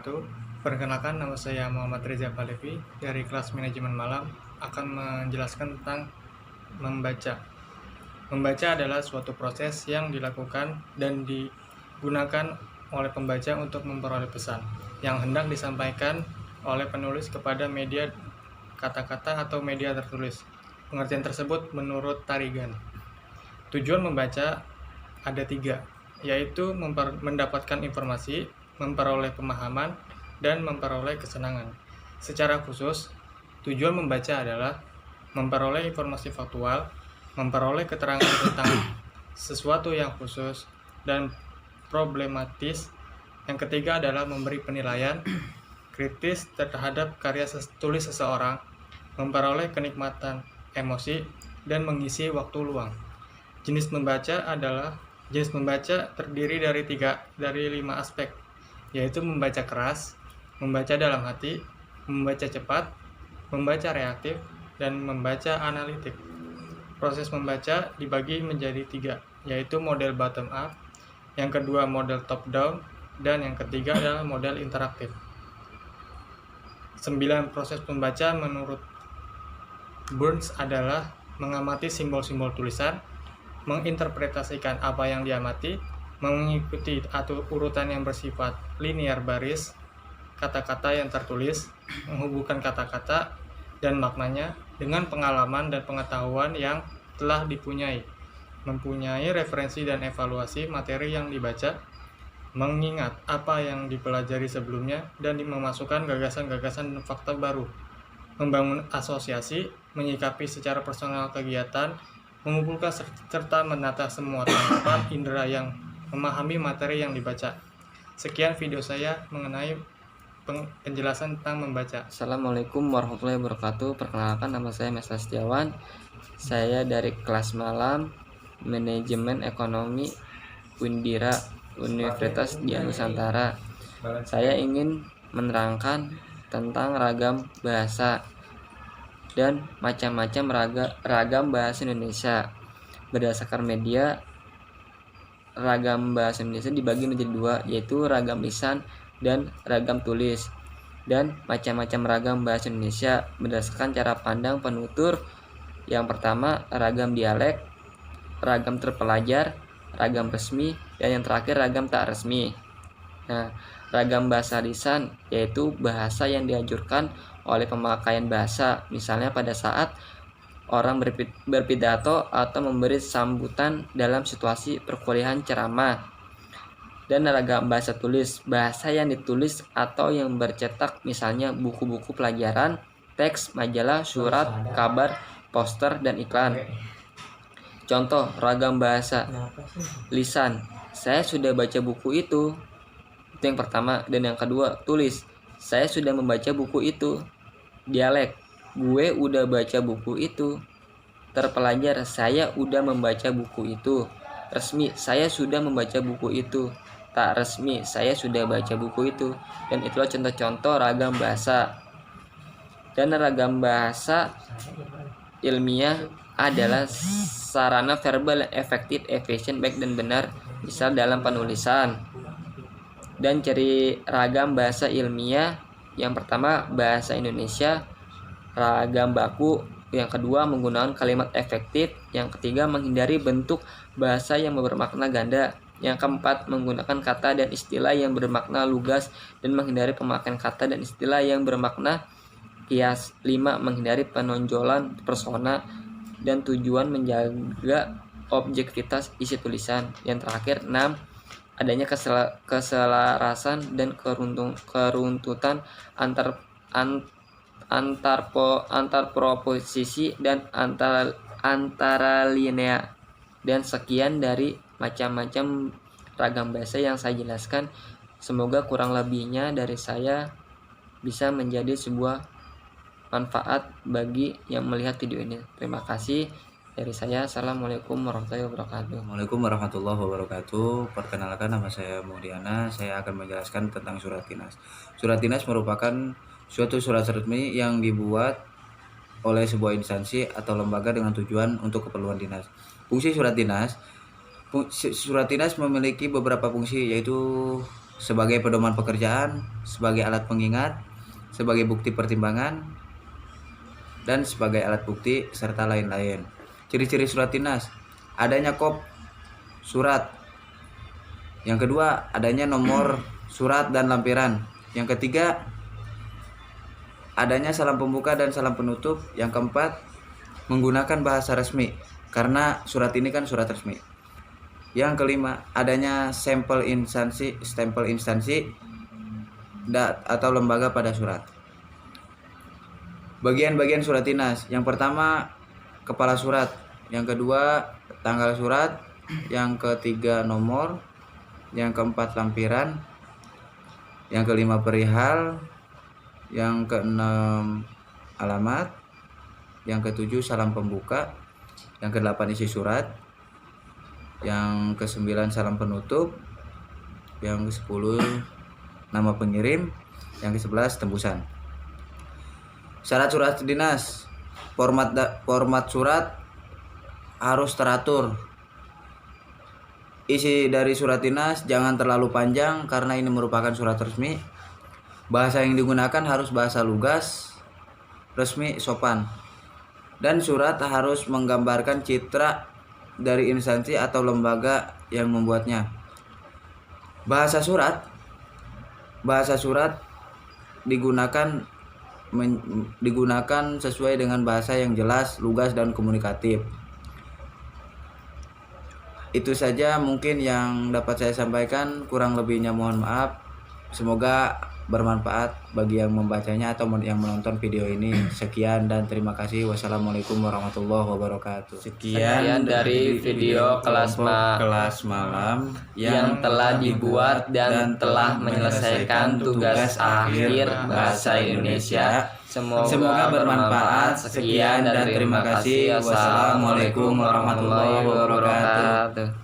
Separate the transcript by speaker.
Speaker 1: wabarakatuh. Perkenalkan, nama saya Muhammad Reza Palevi dari kelas manajemen malam akan menjelaskan tentang membaca. Membaca adalah suatu proses yang dilakukan dan digunakan oleh pembaca untuk memperoleh pesan yang hendak disampaikan oleh penulis kepada media kata-kata atau media tertulis. Pengertian tersebut menurut Tarigan. Tujuan membaca ada 3, yaitu mendapatkan informasi, memperoleh pemahaman, dan memperoleh kesenangan. Secara khusus, tujuan membaca adalah memperoleh informasi faktual, memperoleh keterangan tentang sesuatu yang khusus dan problematis. Yang ketiga adalah memberi penilaian kritis terhadap karya tulis seseorang, memperoleh kenikmatan emosi, dan mengisi waktu luang. Jenis membaca terdiri dari 5 aspek, yaitu membaca keras, membaca dalam hati, membaca cepat, membaca reaktif, dan membaca analitik. Proses membaca dibagi menjadi 3, yaitu model bottom up, yang kedua model top down, dan yang ketiga adalah model interaktif. 9 proses membaca menurut Burns adalah mengamati simbol-simbol tulisan, menginterpretasikan apa yang diamati, mengikuti urutan yang bersifat linear baris, kata-kata yang tertulis, menghubungkan kata-kata dan maknanya dengan pengalaman dan pengetahuan yang telah dipunyai, mempunyai referensi dan evaluasi materi yang dibaca, mengingat apa yang dipelajari sebelumnya dan memasukkan gagasan-gagasan dan fakta baru, membangun asosiasi, menyikapi secara personal kegiatan, mengumpulkan serta menata semua tanggapan indera yang memahami materi yang dibaca. Sekian video saya mengenai penjelasan tentang membaca.
Speaker 2: Assalamualaikum warahmatullahi wabarakatuh. Perkenalkan, nama saya Mesra Setiawan. Saya dari kelas malam manajemen ekonomi Windira Universitas Dian Nusantara. Saya ingin menerangkan tentang ragam bahasa dan macam-macam ragam bahasa Indonesia. Berdasarkan media, ragam bahasa Indonesia dibagi menjadi 2, yaitu ragam lisan dan ragam tulis. Dan macam-macam ragam bahasa Indonesia berdasarkan cara pandang penutur. Yang pertama, ragam dialek, ragam terpelajar, ragam resmi, dan yang terakhir ragam tak resmi. Nah, ragam bahasa lisan yaitu bahasa yang dianjurkan oleh pemakaian bahasa, misalnya pada saat orang berpidato atau memberi sambutan dalam situasi perkuliahan ceramah. Dan ragam bahasa tulis, bahasa yang ditulis atau yang bercetak, misalnya buku-buku pelajaran, teks, majalah, surat, kabar, poster, dan iklan. Contoh ragam bahasa lisan, saya sudah baca buku itu yang pertama. Dan yang kedua, tulis, saya sudah membaca buku itu. Dialek, gue udah baca buku itu. Terpelajar, saya udah membaca buku itu. Resmi, saya sudah membaca buku itu. Tak resmi, saya sudah baca buku itu. Dan itulah contoh-contoh ragam bahasa. Dan ragam bahasa ilmiah adalah sarana verbal yang efektif, efisien, baik dan benar, misal dalam penulisan. Dan ciri ragam bahasa ilmiah, yang pertama bahasa Indonesia, ragam baku. Yang kedua, menggunakan kalimat efektif. Yang ketiga, menghindari bentuk bahasa yang bermakna ganda. Yang keempat, menggunakan kata dan istilah yang bermakna lugas dan menghindari pemakaian kata dan istilah yang bermakna kias. 5, menghindari penonjolan persona. Dan tujuan menjaga objektivitas isi tulisan. Yang terakhir, 6, adanya keselarasan dan keruntutan antar proposisi dan antara linea. Dan sekian dari macam-macam ragam bahasa yang saya jelaskan. Semoga kurang lebihnya dari saya bisa menjadi sebuah manfaat bagi yang melihat video ini. Terima kasih dari saya. Assalamualaikum warahmatullahi wabarakatuh.
Speaker 3: Waalaikumsalam warahmatullahi wabarakatuh. Perkenalkan, nama saya Mulyana. Saya akan menjelaskan tentang surat dinas. Surat dinas merupakan suatu surat resmi yang dibuat oleh sebuah instansi atau lembaga dengan tujuan untuk keperluan dinas. Fungsi surat dinas memiliki beberapa fungsi, yaitu sebagai pedoman pekerjaan, sebagai alat pengingat, sebagai bukti pertimbangan, dan sebagai alat bukti serta lain-lain. Ciri-ciri surat dinas: adanya kop surat. Yang kedua, adanya nomor surat dan lampiran. Yang ketiga, adanya salam pembuka dan salam penutup. Yang keempat, menggunakan bahasa resmi karena surat ini kan surat resmi. Yang kelima, adanya stempel instansi atau lembaga pada surat. Bagian-bagian surat dinas: yang pertama, kepala surat; yang kedua, tanggal surat; yang ketiga, nomor; yang keempat, lampiran; yang kelima, perihal; yang keenam, alamat; yang ketujuh, salam pembuka; yang kedelapan, isi surat; yang kesembilan, salam penutup; yang ke-10, nama pengirim; yang ke-11, tembusan. Syarat surat dinas: format surat harus teratur. Isi dari surat dinas jangan terlalu panjang karena ini merupakan surat resmi. Bahasa yang digunakan harus bahasa lugas, resmi, sopan. Dan surat harus menggambarkan citra dari instansi atau lembaga yang membuatnya. Bahasa surat digunakan sesuai dengan bahasa yang jelas, lugas, dan komunikatif. Itu saja mungkin yang dapat saya sampaikan, kurang lebihnya mohon maaf. Semoga bermanfaat bagi yang membacanya atau yang menonton video ini. Sekian dan terima kasih. Wassalamualaikum warahmatullahi wabarakatuh.
Speaker 2: Sekian dari video kelas
Speaker 3: malam
Speaker 2: yang telah dibuat dan telah menyelesaikan tugas akhir bahasa Indonesia. Semoga bermanfaat. Sekian dan terima kasih. Wassalamualaikum warahmatullahi wabarakatuh.